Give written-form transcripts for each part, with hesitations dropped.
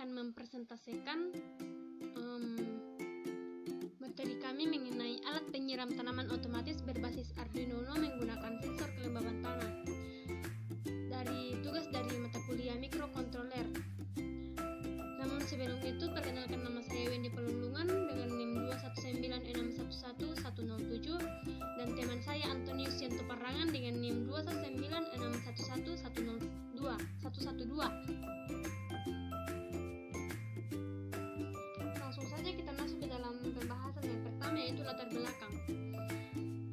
akan mempresentasikan materi kami mengenai alat penyiram tanaman otomatis berbasis Arduino Uno menggunakan sensor kelembaban tanah dari tugas dari mata kuliah mikrokontroler. Namun sebelum itu, perkenalkan, nama saya Wendy Pelulungan dengan NIM 219611107 dan teman saya Antonius Yanto Parangan dengan NIM 219611112. Langsung saja kita masuk ke dalam pembahasan yang pertama, yaitu latar belakang.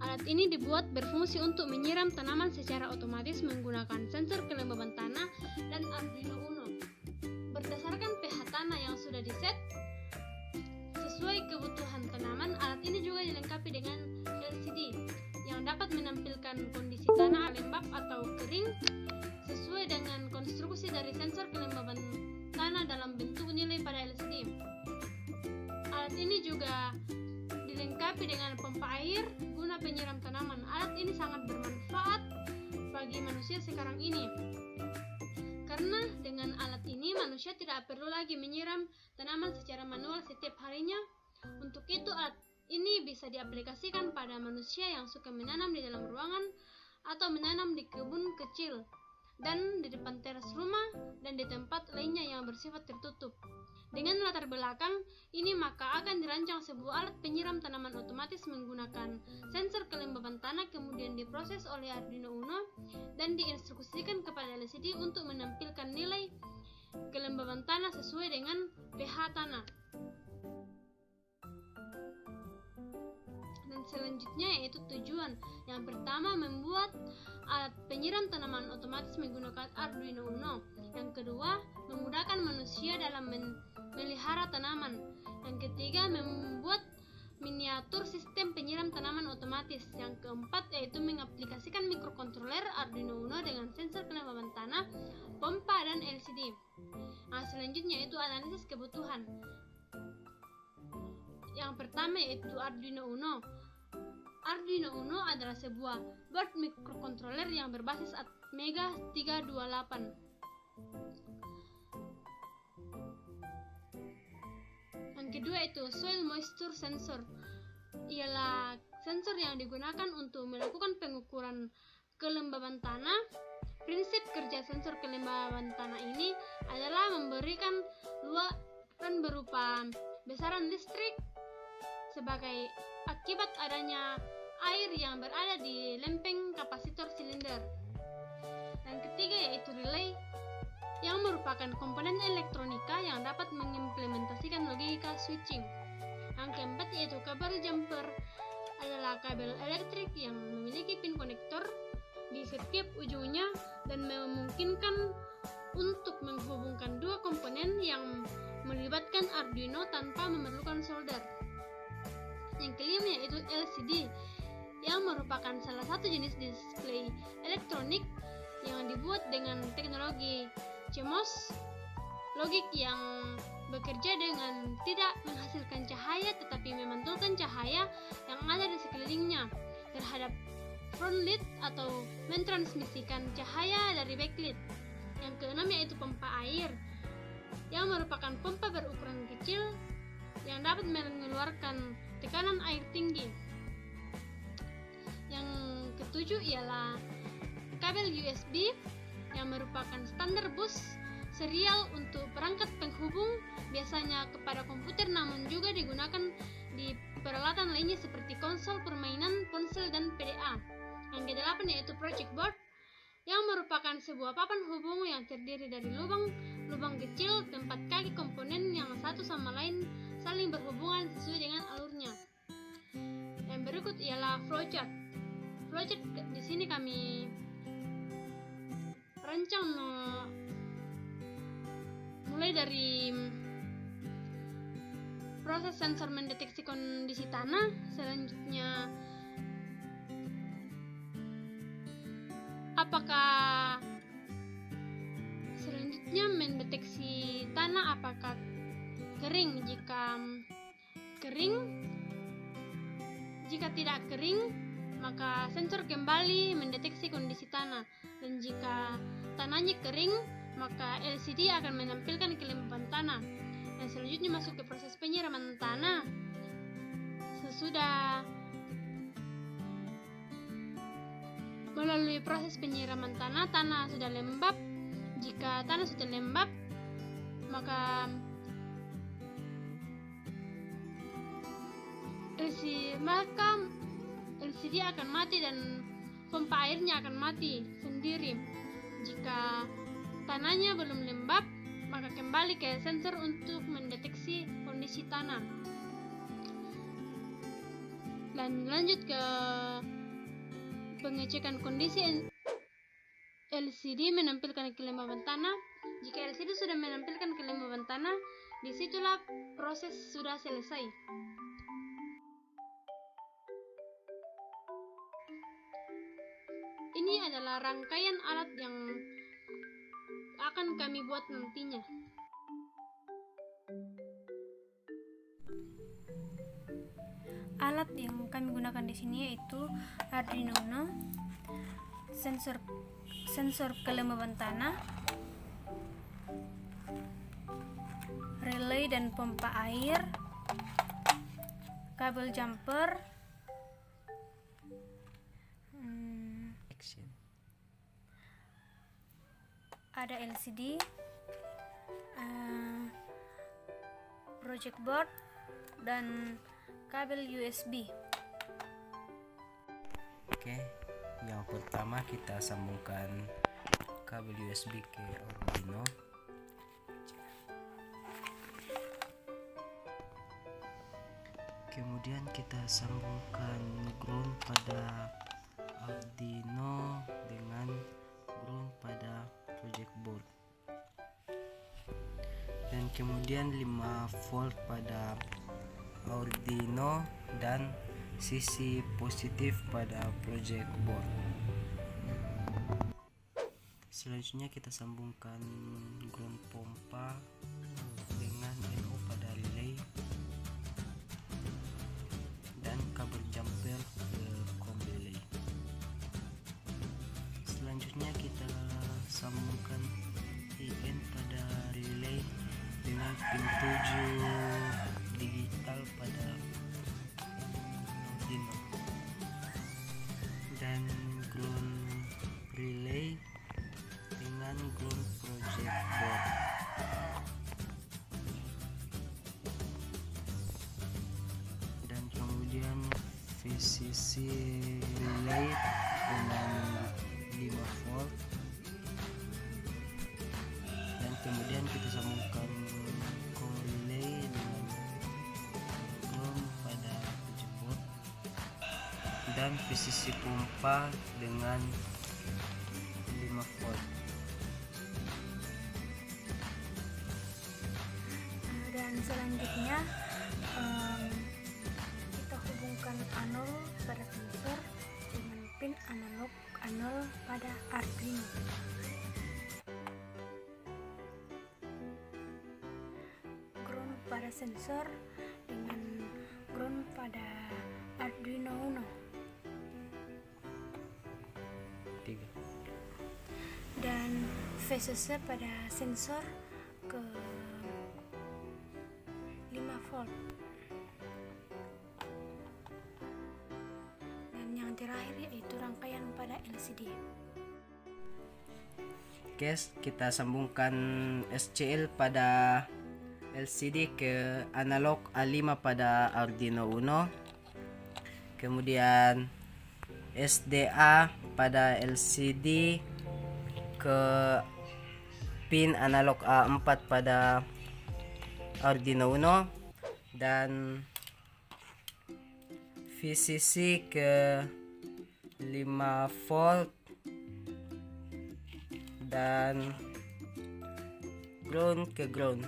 Alat ini dibuat berfungsi untuk menyiram tanaman secara otomatis menggunakan sensor kelembaban tanah dan Arduino Uno. Berdasarkan pH tanah yang sudah diset sesuai kebutuhan tanaman, alat ini juga dilengkapi dengan LCD yang dapat menampilkan kondisi tanah lembab atau kering sesuai dengan konstruksi dari sensor kelembaban tanah dalam bentuk nilai pada LCD. Alat ini juga dilengkapi dengan pompa air guna penyiram tanaman. Alat ini sangat bermanfaat bagi manusia sekarang ini, karena dengan alat ini manusia tidak perlu lagi menyiram tanaman secara manual setiap harinya. Untuk itu, alat ini bisa diaplikasikan pada manusia yang suka menanam di dalam ruangan atau menanam di kebun kecil dan di depan teras rumah dan di tempat lainnya yang bersifat tertutup. Dengan latar belakang ini, maka akan dirancang sebuah alat penyiram tanaman otomatis menggunakan sensor kelembaban tanah, kemudian diproses oleh Arduino Uno dan diinstruksikan kepada LCD untuk menampilkan nilai kelembaban tanah sesuai dengan pH tanah. Dan selanjutnya yaitu tujuan. Yang pertama, membuat alat penyiram tanaman otomatis menggunakan Arduino Uno. Yang kedua, memudahkan manusia dalam melihara tanaman. Yang ketiga, membuat miniatur sistem penyiram tanaman otomatis. Yang keempat, yaitu mengaplikasikan mikrokontroler Arduino Uno dengan sensor kelembaban tanah, pompa, dan LCD. Nah, selanjutnya yaitu analisis kebutuhan. Yang pertama yaitu Arduino Uno. Arduino Uno adalah sebuah board mikrokontroler yang berbasis Atmega 328. Yang kedua itu soil moisture sensor. Ialah sensor yang digunakan untuk melakukan pengukuran kelembaban tanah. Prinsip kerja sensor kelembaban tanah ini adalah memberikan luaran berupa besaran listrik sebagai akibat adanya air yang berada di lempeng kapasitor silinder. Yang ketiga yaitu relay, yang merupakan komponen elektronika yang dapat mengimplementasikan logika switching. Yang keempat yaitu kabel jumper, adalah kabel elektrik yang memiliki pin konektor di setiap ujungnya dan memungkinkan untuk menghubungkan dua komponen yang melibatkan Arduino tanpa memerlukan solder. Yang kelima yaitu LCD, yang merupakan salah satu jenis display elektronik yang dibuat dengan teknologi CMOS logik yang bekerja dengan tidak menghasilkan cahaya tetapi memantulkan cahaya yang ada di sekelilingnya terhadap frontlit atau mentransmisikan cahaya dari backlit. Yang keenam yaitu pompa air, yang merupakan pompa berukuran kecil yang dapat mengeluarkan tekanan air tinggi. Yang ketujuh ialah kabel USB, yang merupakan standar bus serial untuk perangkat penghubung, biasanya kepada komputer namun juga digunakan di peralatan lainnya seperti konsol permainan, ponsel, dan PDA. Yang kedelapan yaitu project board, yang merupakan sebuah papan hubung yang terdiri dari lubang kecil tempat kaki komponen yang satu sama lain saling berhubungan sesuai dengan alurnya. Yang berikut ialah flowchart. Flowchart di sini kami rancang mulai dari proses sensor mendeteksi kondisi tanah, selanjutnya mendeteksi tanah apakah kering. Jika tidak kering, maka sensor kembali mendeteksi kondisi tanah, dan jika tanahnya kering, maka LCD akan menampilkan kelembaban tanah. Dan selanjutnya masuk ke proses penyiraman tanah. Sesudah melalui proses penyiraman tanah, tanah sudah lembab. Jika tanah sudah lembab, maka LCD akan mati dan pompa airnya akan mati sendiri. Jika tanahnya belum lembab, maka kembali ke sensor untuk mendeteksi kondisi tanah. Dan lanjut ke pengecekan kondisi. LCD menampilkan kelembaban tanah. Jika LCD sudah menampilkan kelembaban tanah, disitulah proses sudah selesai. Ini adalah rangkaian alat yang akan kami buat nantinya. Alat yang kami gunakan di sini yaitu Arduino Uno, sensor kelembaban tanah, relay dan pompa air, kabel jumper, ada LCD, project board, dan kabel USB. Oke, yang pertama kita sambungkan kabel USB ke Arduino. Kemudian kita sambungkan ground pada Arduino dengan ground pada project board. Dan kemudian 5 volt pada Arduino dan sisi positif pada project board. Selanjutnya kita sambungkan ground pompa dengan NO pada relay dan kabel jumper ke COM relay. Selanjutnya kita sambungkan IN pada relay dengan pin 7 digital pada Arduino dan ground relay dengan ground project board. Dan kemudian VCC relay dengan 5 volt. Dan kemudian kita sambungkan COM relay dengan ground pada project board dan VCC pompa dengan 5 volt. Dan selanjutnya kita hubungkan anol pada sensor dengan pin analog anol pada Arduino. Ground pada sensor dengan ground pada Arduino Uno. 3. Dan VCC pada sensor ke 5 volt. Dan yang terakhir yaitu rangkaian pada LCD. Oke, kita sambungkan SCL pada LCD ke analog A5 pada Arduino Uno. Kemudian SDA pada LCD ke pin analog A4 pada Arduino Uno dan VCC ke 5 volt dan ground ke ground.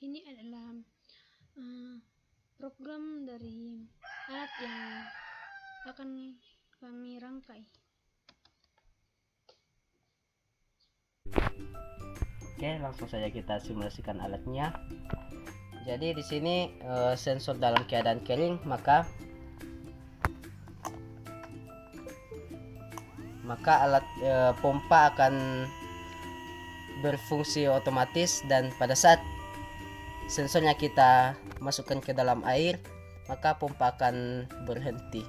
Ini adalah program dari alat yang akan kami rangkai. Oke, langsung saja kita simulasikan alatnya. Jadi di sini sensor dalam keadaan kering, maka alat pompa akan berfungsi otomatis, dan pada saat sensornya kita masukkan ke dalam air, maka pompa akan berhenti.